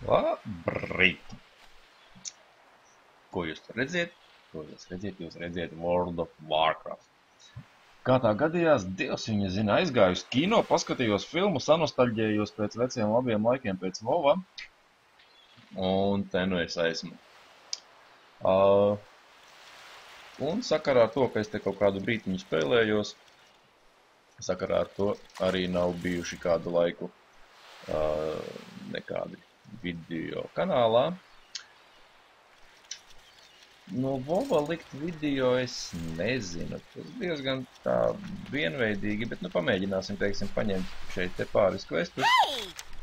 Labrīt! Ko jūs redziet? Ko jūs redziet? Jūs redziet World of Warcraft. Kā tā gadījās, Dievs viņa zina, aizgāju uz kino, paskatījos filmu, sanostaļģējos pēc veciem labiem laikiem pēc Vova. Un te nu es esmu. Un sakarā ar to, ka es te kaut kādu brītiņu spēlējos, sakarā ar to arī nav bijuši kādu laiku nekādi video kanālā. No Vova likt video es nezinu, tas diezgan tā vienveidīgi, bet nu pamēģināsim, teiksim, paņemt šeit te pāris questus,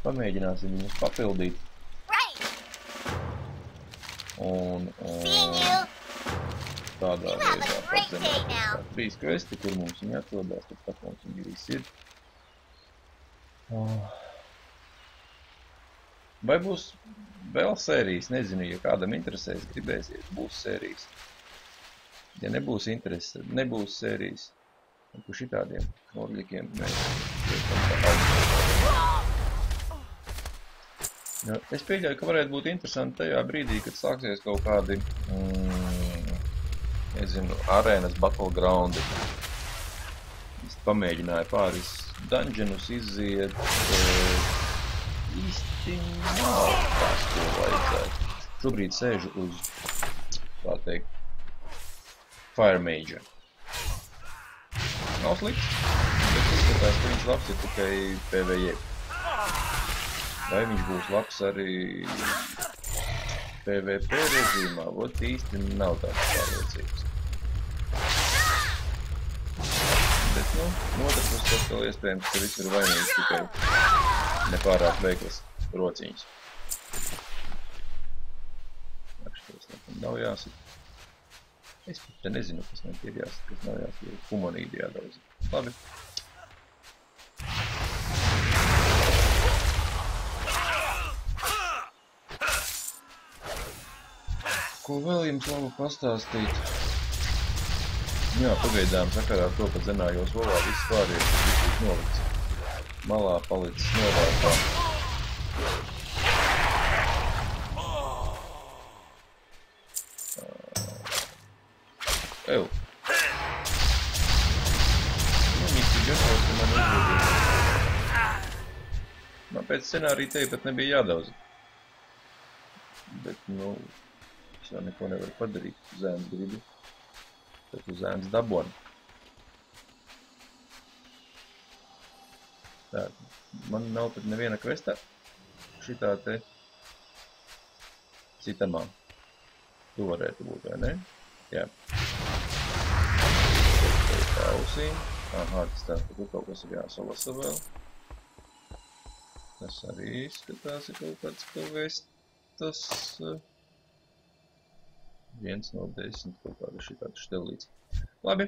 pamēģināsim viņus papildīt. Un tādā veidā padzemēt 3 questi, kur mums viņi atrodās, tad pat mums viņi visi ir. Vai būs vēl sērijas? Nezinu, ja kādam interesēs, gribēsies, būs sērijas. Ja nebūs interesi, tad nebūs sērijas. Un par šitādiem orļikiem mēs es pieļauju, ka varētu būt interesanti tajā brīdī, kad sāksies kaut kādi, nezinu, arēnas battlegroundi. Es pamēģināju pāris dungeonus iziet, īsti nav tās, ko vajadzētu. Šobrīd sēžu uz, tā teikt, Fire Mage. Nav slikts, bet izskatās, ka viņš labs ir tikai PvE. Vai viņš būs labs arī PvP režīmā, vot īsti nav tāds pārliecības. Bet, nu, otrs puses vēl iespējams, ka viss ir vainīgs tikai nepārāk veiklas rociņas. Šitos nav jāsit. Es pat te nezinu, kas man ir jāsit, kas nav jāsit, ir humanīdi jādaudz. Labi. Ko vēl jums labu pastāstīt? Jā, pagaidām sakarā ar to, ka zenājos Vovā viss pārējais, viss ir nolikts. Malā palicis novārtā. Ew. Nu, mīsti ģesos, ka man uzvedīs. Man pēc scenārija te pat nebija jādaudz. Bet, nu, es jau neko nevaru padarīt. Zēns gribi. Tad uz zēns dabon. Tā, man nav pat neviena questa šitā te citamā. Tu varētu būt, vai ne? Jā. Ausī. Aha, tas tā, ka tur kaut kas ir jāsalasa vēl. Tas arī izskatās ir kaut kāds questas. 1 no 10 kaut kāda šitāda štelīts. Labi.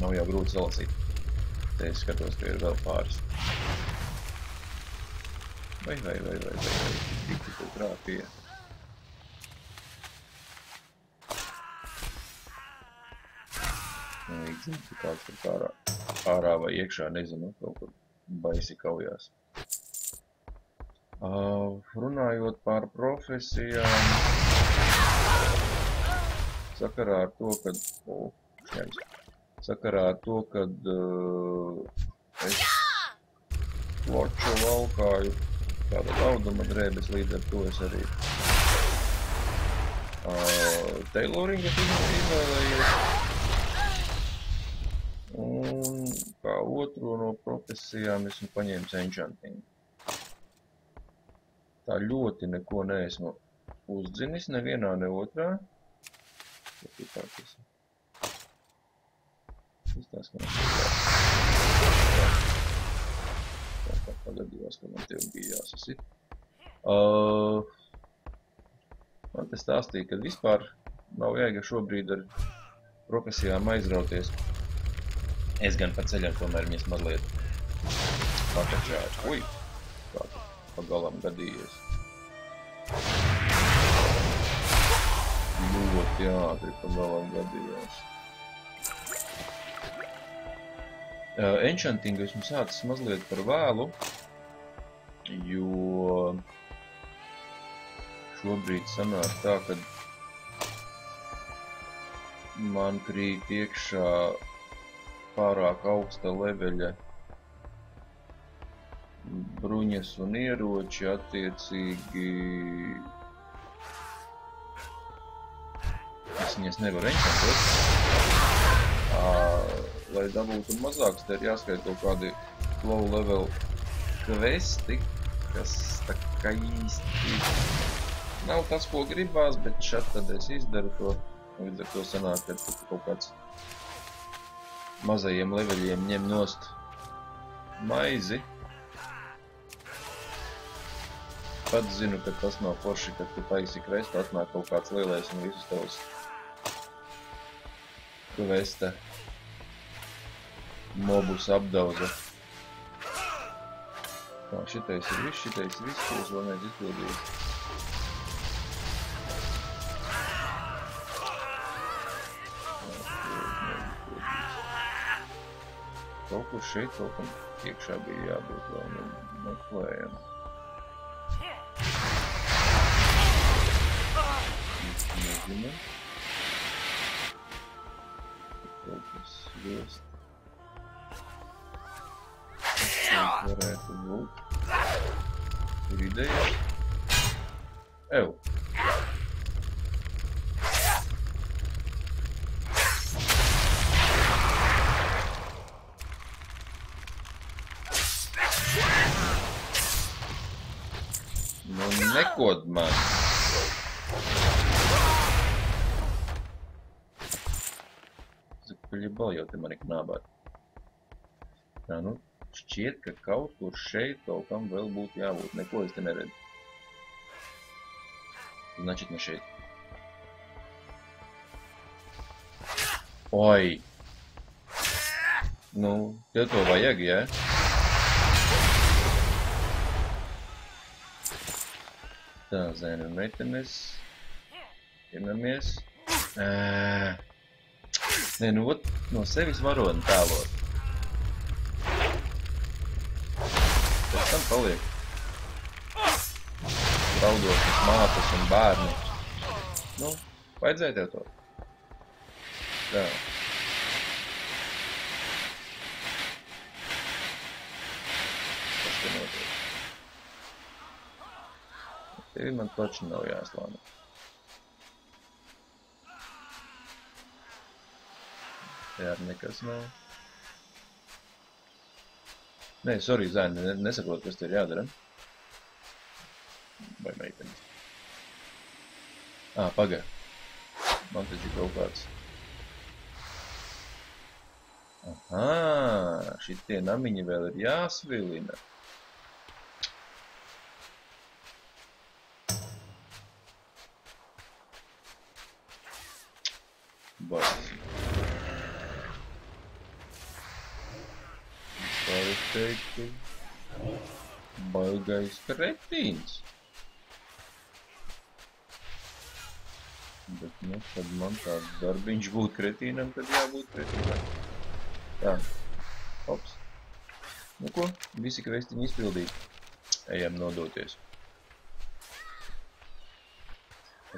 Nav jau grūti salasīt. Te es skatos, ka ir vēl pāris. Vai, tik tikko krāpīja. Zinu, ka kāds tur ārā vai iekšā, nezinu, kaut kur baisi kaujās. Runājot par profesijām, sakarā ar to, kad es loču valkāju kāda dauduma drēbes, līdz ar to es arī tailoringa izvēlējos. Un kā otro no profesijām esmu paņēmis enchanting. Tā ļoti neko neesmu uzdzinis, nevienā, ne otrā. Izstās, ka man tā pagadījās, ka man tev bija jāsasit. Man te stāstīja, ka vispār nav jēga šobrīd ar profesijām aizrauties. Es gan pa ceļam tomēr viņas mazliet pakačāju. Ui, kā tu pagalam gadījies. Ļoti ātri pagalam gadījās. Enchantingu esmu sācis mazliet par vēlu, jo šobrīd sanāk tā, ka man krīt iekšā pārāk augsta leveļa bruņas un ieroči, attiecīgi es nevaru enčantot. Lai dabūtu mazāks, te ir jāskaita kaut kādi low level kvesti, kas tā kā īsti nav tas, ko gribās, bet šad tad es izdaru to. Līdz ar to sanāk, ka tu kaut kāds mazajiem leveļiem ņem nost maizi. Pats zinu, ka tas nav forši, kad tu taisi kvestu, atnāk kaut kāds lielais un visus tavus kvesta mobus apdauza. Tā, šitais ir viss, ko es vēl neesmu izpildījis. Kaut kur šeit kaut kam iekšā bija jābūt vēl meklējam. Nezinu. Kaut kas vilst. Šeit varētu būt. Tur idejas. Ew. Nu, nekod man. Zapaļabal jau te mani knābāt. Tā, nu, šķiet, ka kaut kur šeit kaut kam vēl būtu jābūt. Neko es te neredzu. Значит, ne šeit. Oi! Nu, tev to vajag, jā? Tā, zēna un meitenes. Ienamies. Nē, nu, ot, no sevis varoni tēlot. Pēc tam paliek raudošas mātes un bērni. Nu, vajadzēja tev to. Tā. Kas te notiek? Tevi man taču nav jāslāna. Te ar nekas nav. Nē, sorry, zēni, nesaprotu, kas te ir jādara. Vai meitenes? Paga. Man taču ir kaut kāds. Aha, šitie namiņi vēl ir jāsvilina. Bats. Tā es teiktu, baigais kretīns. Bet, nu, kad man tāds darbiņš būt kretīnam, tad jābūt kretīnam. Tā, hops. Nu ko, visi kvestiņi izpildīti. Ejam nodoties.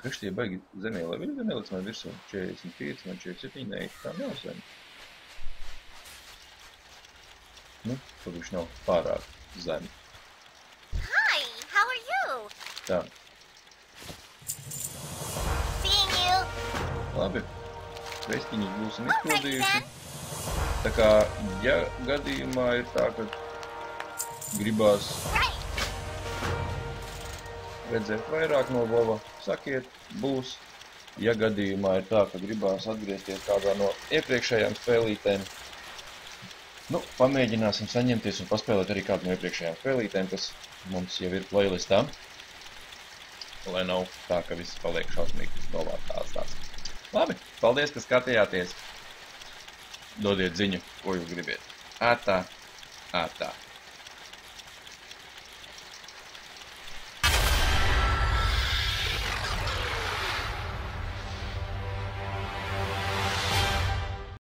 Kas tie baigi zemē, lai viņi nelic man virsū? 45, man 47, nē, tā nav zem. Nu, tad viņš nav pārāk zemi. Hi, how are you? Tā. Seeing you. Labi. Kvestiņus būsim izpildījuši. Tā kā, ja gadījumā ir tā, ka gribās redzēt vairāk no Vova, sakiet, būs. Ja gadījumā ir tā, ka gribās atgriezties kādā no iepriekšējām spēlītēm, nu, pamēģināsim saņemties un paspēlēt arī kādu no iepriekšējām spēlītēm, kas mums jau ir playlistā, lai nav tā, ka viss paliek šausmīgi novārtās tās. Labi, paldies, ka skatījāties. Dodiet ziņu, ko jūs gribiet. Ātā, ātā.